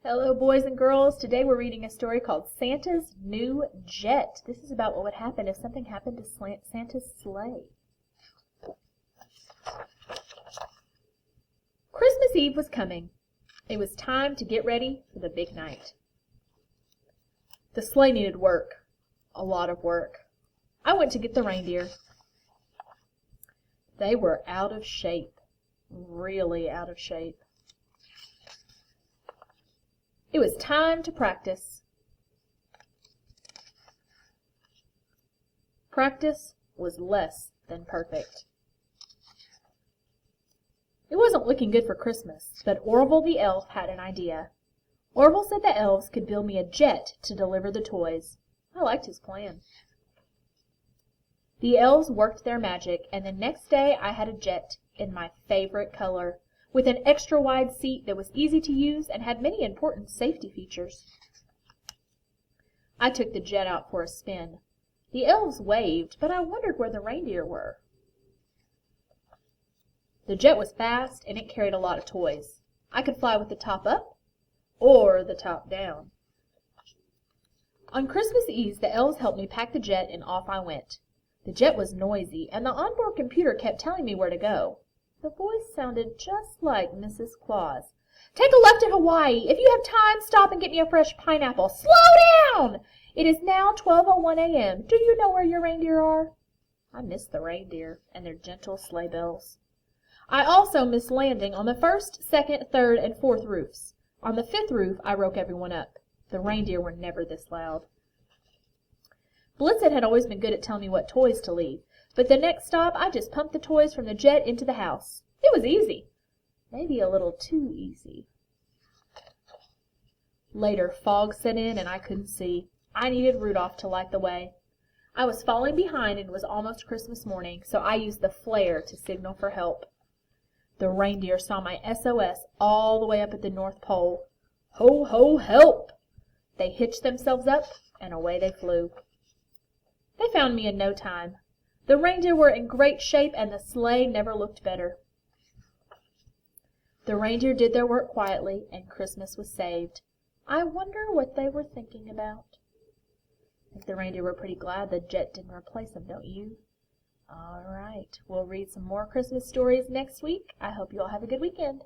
Hello, boys and girls. Today we're reading a story called Santa's New Jet. This is about what would happen if something happened to Santa's sleigh. Christmas Eve was coming. It was time to get ready for the big night. The sleigh needed work, a lot of work. I went to get the reindeer. They were out of shape, really out of shape. It was time to practice. Practice was less than perfect. It wasn't looking good for Christmas, but Orville the elf had an idea. Orville said the elves could build me a jet to deliver the toys. I liked his plan. The elves worked their magic, and the next day I had a jet in my favorite color, with an extra wide seat that was easy to use and had many important safety features. I took the jet out for a spin. The elves waved, but I wondered where the reindeer were. The jet was fast and it carried a lot of toys. I could fly with the top up or the top down. On Christmas Eve, the elves helped me pack the jet and off I went. The jet was noisy and the onboard computer kept telling me where to go. The voice sounded just like Mrs. Claus. "Take a left at Hawaii. If you have time, stop and get me a fresh pineapple. Slow down! It is now 12:01 a.m. Do you know where your reindeer are?" I missed the reindeer and their gentle sleigh bells. I also missed landing on the first, second, third, and fourth roofs. On the fifth roof, I woke everyone up. The reindeer were never this loud. Blitzen had always been good at telling me what toys to leave, but the next stop I just pumped the toys from the jet into the house. It was easy. Maybe a little too easy. Later, fog set in and I couldn't see. I needed Rudolph to light the way. I was falling behind and it was almost Christmas morning, so I used the flare to signal for help. The reindeer saw my SOS all the way up at the North Pole. Ho, ho, help! They hitched themselves up and away they flew. They found me in no time. The reindeer were in great shape and the sleigh never looked better. The reindeer did their work quietly and Christmas was saved. I wonder what they were thinking about. I think the reindeer were pretty glad the jet didn't replace them, don't you? All right, we'll read some more Christmas stories next week. I hope you all have a good weekend.